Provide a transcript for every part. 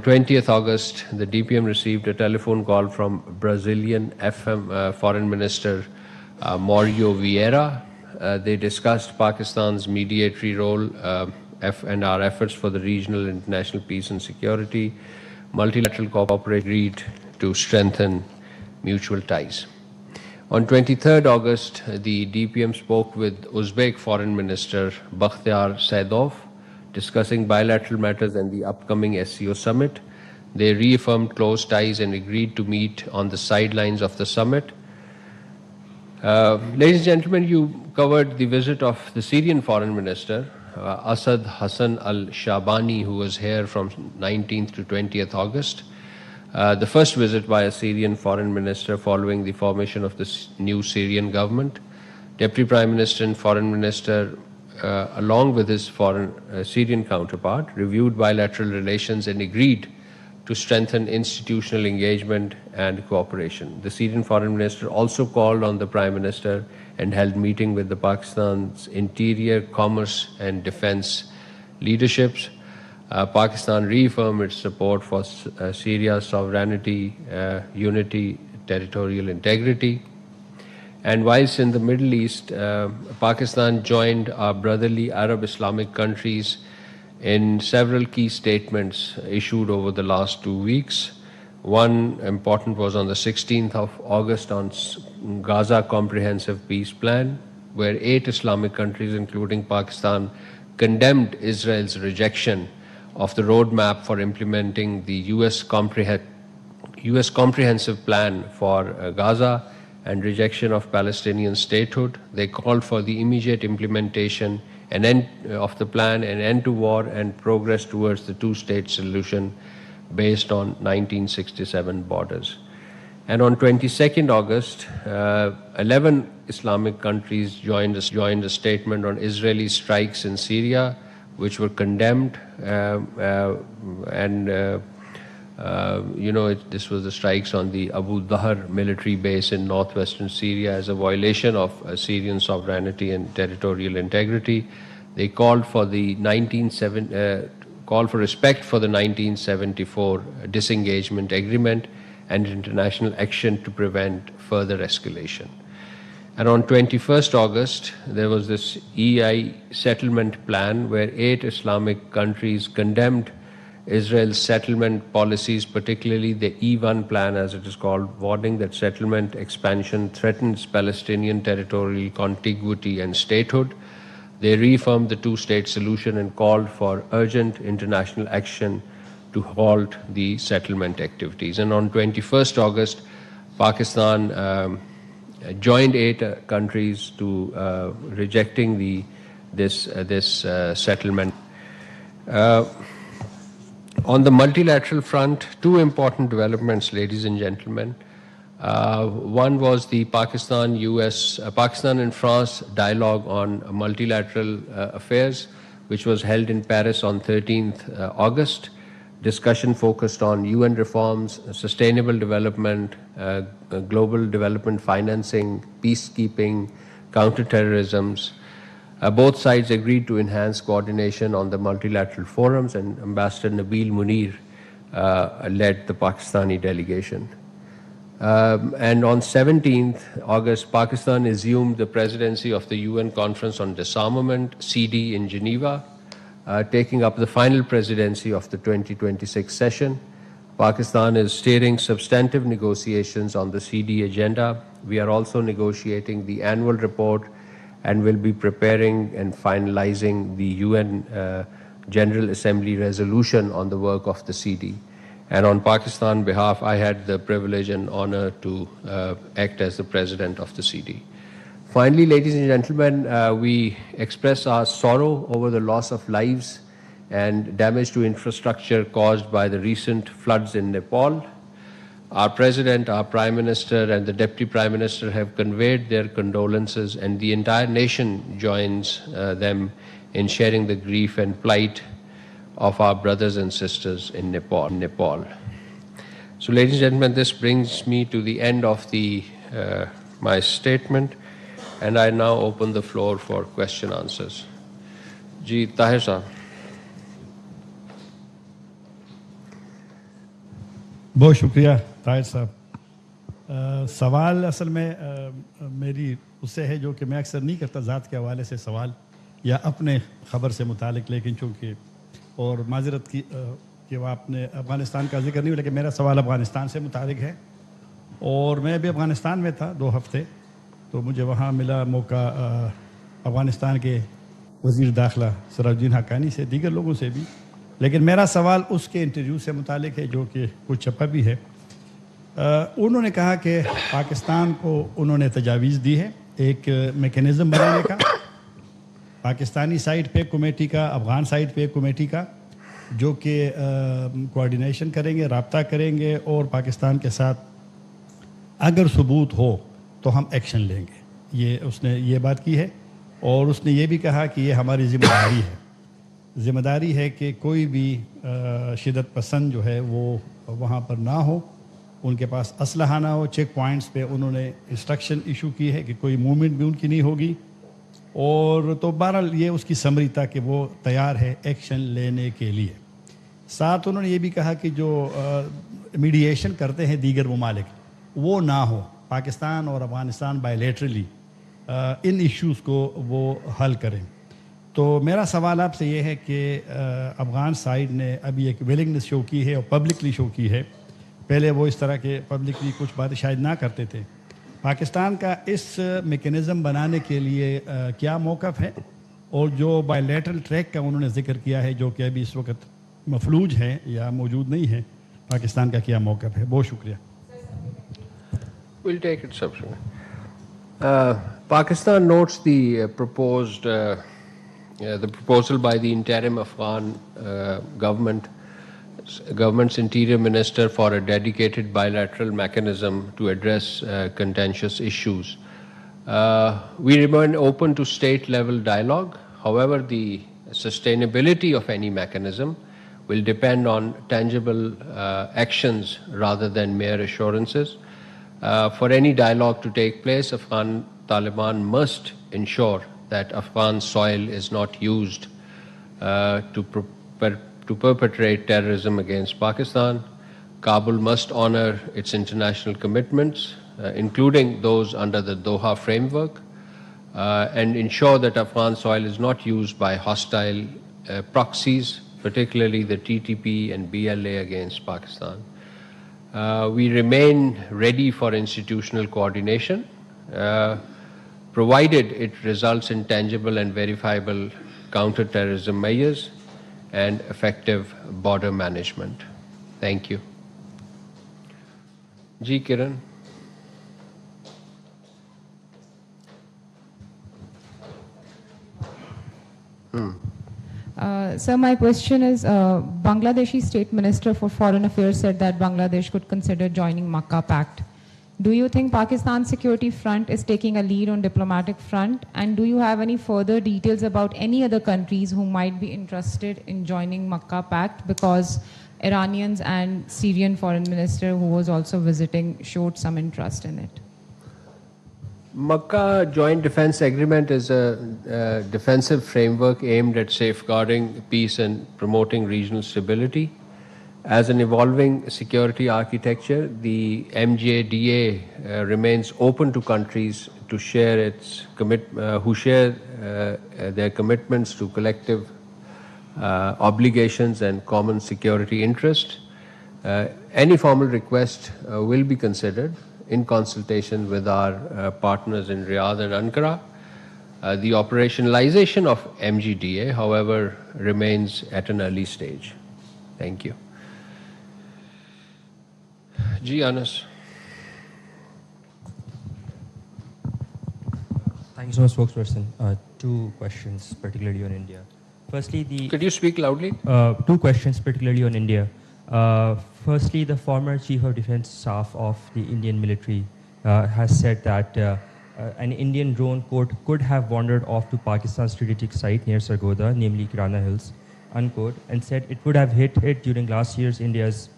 20th August, the DPM received a telephone call from Brazilian Foreign Minister Mauro Vieira. They discussed Pakistan's mediatory role and our efforts for the regional and international peace and security. Multilateral cooperation agreed to strengthen mutual ties. On 23rd August, the DPM spoke with Uzbek Foreign Minister Bakhtiar Saidov, discussing bilateral matters and the upcoming SCO summit. They reaffirmed close ties and agreed to meet on the sidelines of the summit. Ladies and gentlemen, you covered the visit of the Syrian Foreign Minister, Asad Hassan al-Shabani, who was here from 19th to 20th August. The first visit by a Syrian Foreign Minister following the formation of the new Syrian government. Deputy Prime Minister and Foreign Minister, along with his Syrian counterpart, reviewed bilateral relations and agreed to strengthen institutional engagement and cooperation. The Syrian Foreign Minister also called on the Prime Minister and held meeting with the Pakistan's Interior, Commerce and Defense leaderships. Pakistan reaffirmed its support for Syria's sovereignty, unity, territorial integrity. And whilst in the Middle East, Pakistan joined our brotherly Arab Islamic countries in several key statements issued over the last 2 weeks. One important was on the 16th of August on Gaza Comprehensive Peace Plan, where 8 Islamic countries, including Pakistan, condemned Israel's rejection of the roadmap for implementing the US Comprehensive Plan for Gaza and rejection of Palestinian statehood. They called for the immediate implementation and end of the plan, an end to war, and progress towards the two-state solution based on 1967 borders. And on 22nd August, 11 Islamic countries joined a statement on Israeli strikes in Syria, which were condemned, this was the strikes on the Abu Dhahr military base in northwestern Syria as a violation of Syrian sovereignty and territorial integrity. They called for for respect for the 1974 disengagement agreement and international action to prevent further escalation. And on 21st August, there was this EI settlement plan where 8 Islamic countries condemned Israel's settlement policies, particularly the E1 plan, as it is called, warning that settlement expansion threatens Palestinian territorial contiguity and statehood. They reaffirmed the two-state solution and called for urgent international action to halt the settlement activities. And on 21st August, Pakistan joined 8 countries to rejecting this settlement. On the multilateral front, 2 important developments, ladies and gentlemen. One was the Pakistan and France dialogue on multilateral affairs, which was held in Paris on 13th August. Discussion focused on UN reforms, sustainable development, global development financing, peacekeeping, counterterrorism. Both sides agreed to enhance coordination on the multilateral forums, and Ambassador Nabil Munir led the Pakistani delegation. And on 17th August, Pakistan assumed the presidency of the UN Conference on Disarmament, CD, in Geneva, taking up the final presidency of the 2026 session. Pakistan is steering substantive negotiations on the CD agenda. We are also negotiating the annual report and will be preparing and finalizing the UN General Assembly resolution on the work of the CD. And on Pakistan behalf, I had the privilege and honor to act as the president of the CD. Finally, ladies and gentlemen, we express our sorrow over the loss of lives and damage to infrastructure caused by the recent floods in Nepal. Our President, our Prime Minister, and the Deputy Prime Minister have conveyed their condolences, and the entire nation joins them in sharing the grief and plight of our brothers and sisters in Nepal. So, ladies and gentlemen, this brings me to the end of my statement, and I now open the floor for question answers. Ji, Tahir sir. बहुत शुक्रिया ताहिर साहब। सवाल असल में मेरी उससे है जो कि मैं अक्सर नहीं करता ज़ात के हवाले से सवाल या अपने ख़बर से मुतालिक, लेकिन चूँकि और माजरत की कि वह आपने अफ़गानिस्तान का जिक्र नहीं हुआ, लेकिन मेरा सवाल अफ़गानिस्तान से मुतालिक है। और मैं भी अफ़गानिस्तान में था 2 हफ़्ते, तो मुझे वहाँ मिला मौका अफ़गानिस्तान के वज़ीर दाखिला सराजुद्दीन हक्कानी से, दीगर लोगों से भी। लेकिन मेरा सवाल उसके इंटरव्यू से मुतालिक है जो कि कुछ छपा भी है। उन्होंने कहा कि पाकिस्तान को उन्होंने तजावीज़ दी है एक मेकनिज़म बनाने का, पाकिस्तानी साइड पे कमेटी का, अफ़गान साइड पे कमेटी का, जो कि कोऑर्डिनेशन करेंगे, राब्ता करेंगे और पाकिस्तान के साथ अगर सबूत हो तो हम एक्शन लेंगे। ये उसने ये बात की है। और उसने ये भी कहा कि ये हमारी ज़िम्मेदारी है कि कोई भी शिदत पसंद जो है वो वहाँ पर ना हो, उनके पास असलहा ना हो। चेक पॉइंट्स पे उन्होंने इंस्ट्रक्शन इशू की है कि कोई मूवमेंट भी उनकी नहीं होगी। और तो बहरहाल ये उसकी समरी था कि वो तैयार है एक्शन लेने के लिए। साथ उन्होंने ये भी कहा कि जो मीडिएशन करते हैं दीगर ममालिक, वो ना हो, पाकिस्तान और अफ़गानिस्तान बायलैटरली इन इश्यूज़ को वो हल करें। तो मेरा सवाल आपसे ये है कि अफ़गान साइड ने अभी एक विलिंगनेस शो की है और पब्लिकली शो की है। पहले वो इस तरह के पब्लिकली कुछ बातें शायद ना करते थे। पाकिस्तान का इस मेकनिज़म बनाने के लिए क्या मौक़िफ़ है? और जो बायलैटरल ट्रैक का उन्होंने ज़िक्र किया है जो कि अभी इस वक्त मफलूज है या मौजूद नहीं है, पाकिस्तान का क्या मौक़िफ़ है? बहुत शुक्रिया। We'll take it subsequently. Pakistan notes the proposal by the interim Afghan government's interior minister for a dedicated bilateral mechanism to address contentious issues. We remain open to state-level dialogue. However, the sustainability of any mechanism will depend on tangible actions rather than mere assurances. For any dialogue to take place, Afghan Taliban must ensure that Afghan soil is not used to perpetrate terrorism against Pakistan. Kabul must honor its international commitments, including those under the Doha framework, and ensure that Afghan soil is not used by hostile proxies, particularly the TTP and BLA against Pakistan. We remain ready for institutional coordination, provided it results in tangible and verifiable counter-terrorism measures and effective border management. Thank you. Ji Kiran. Sir, my question is, Bangladeshi State Minister for Foreign Affairs said that Bangladesh could consider joining Makkah Pact. Do you think Pakistan's security front is taking a lead on diplomatic front? And do you have any further details about any other countries who might be interested in joining Makkah Pact? Because Iranians and Syrian foreign minister who was also visiting showed some interest in it. Makkah Joint Defense Agreement is a defensive framework aimed at safeguarding peace and promoting regional stability. As an evolving security architecture, the MJDA remains open to countries to share who share their commitments to collective obligations and common security interest. Any formal request will be considered in consultation with our partners in Riyadh and Ankara. The operationalization of MGDA, however, remains at an early stage. Thank you. Ji Anas. Thank you so much, spokesperson. Two questions, particularly on India. Firstly, Could you speak loudly? Two questions, particularly on India. Firstly, the former Chief of Defense Staff of the Indian military has said that an Indian drone could have wandered off to Pakistan's strategic site near Sargodha, namely Kirana Hills, unquote, and said it would have hit it during last year's India's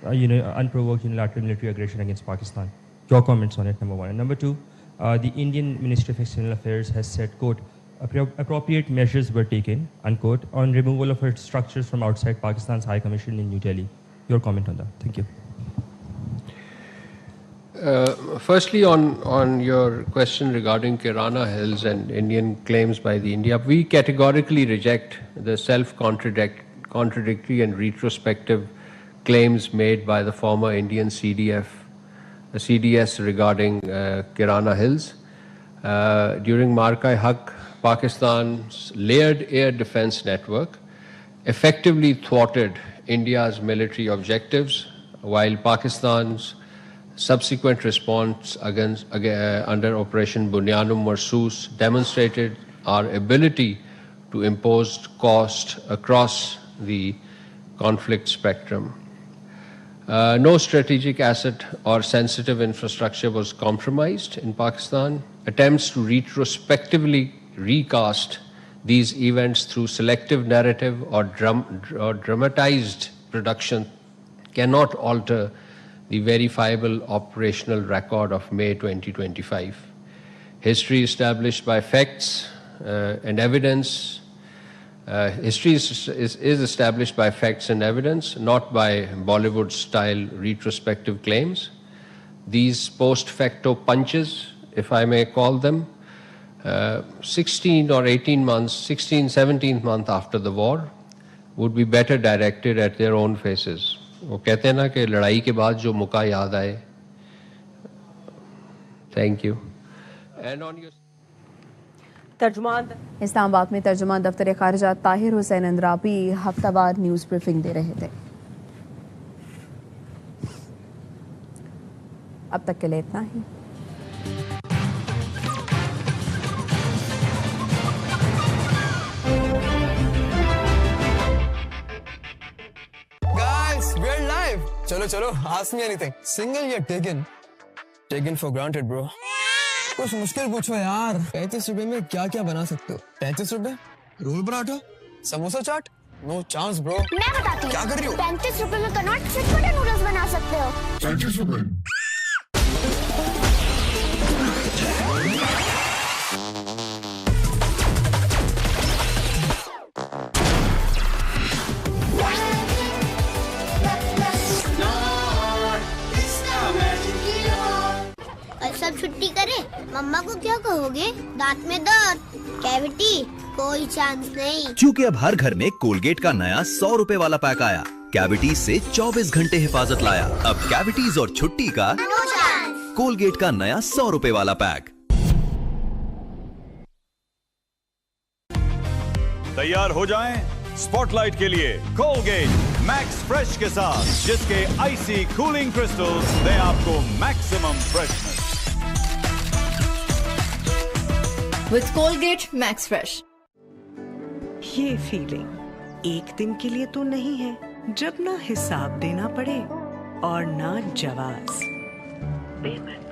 unprovoked unilateral military aggression against Pakistan. Your comments on it, number one. And number two, the Indian Ministry of External Affairs has said, quote, appropriate measures were taken, unquote, on removal of its structures from outside Pakistan's High Commission in New Delhi. Your comment on that. Thank you. Firstly, on your question regarding Kirana Hills and Indian claims by the India, we categorically reject the self-contradictory and retrospective claims made by the former Indian CDS regarding Kirana Hills. During Marka-e-Haq, Pakistan's layered air defense network effectively thwarted India's military objectives, while Pakistan's subsequent response under Operation Bunyanum Marsoos demonstrated our ability to impose cost across the conflict spectrum. No strategic asset or sensitive infrastructure was compromised in Pakistan. Attempts to retrospectively recast these events through selective narrative or dramatized production cannot alter the verifiable operational record of May 2025. History established by facts and evidence. History is established by facts and evidence, not by Bollywood-style retrospective claims. These post-facto punches, if I may call them, 16 or 18 months, 16, 17th month after the war, would be better directed at their own faces. وہ کہتے ہیں نا کہ لڑائی کے بعد جو موقع یاد آئے. Thank you. اسلام آباد میں ترجمان دفتر خارجہ طاہر حسین اندرابی ہفتہ وار نیوز بریفنگ دے رہے تھے. اب تک کے لیے اتنا ہی. We're live. چلو ask me anything. Single یا taken? Taken for granted, bro. کچھ مشکل پوچھو یار. 35 روپے میں کیا کیا بنا سکتے ہو؟ 35 روپے رول پراٹھا سموسا چاٹ. نو چانس برو. میں بتاتی ہوں کیا کر رہی ہو. 35 روپے میں کناٹ چٹپٹے نوڈلز بنا سکتے ہو. 35 روپے. سب چھٹی کرے مما کو کیا کہو گے. دانت میں درد, کیوٹی, کوئی چانس نہیں. چونکہ اب ہر گھر میں کولگیٹ کا نیا 100 روپے والا پیک آیا. کیوٹیز سے 24 گھنٹے حفاظت لایا. اب کیوٹیز اور چھٹی کا کولگیٹ کا نیا 100 روپے والا پیک. تیار ہو جائیں اسپاٹ لائٹ کے لیے کولگیٹ میکس فریش کے ساتھ, جس کے آئسی کولنگ کرسٹلز دیں آپ کو maximum freshness. With Colgate Max Fresh. یہ فیلنگ ایک دن کے لیے تو نہیں ہے جب نہ حساب دینا پڑے اور نہ جواز. پیمنٹ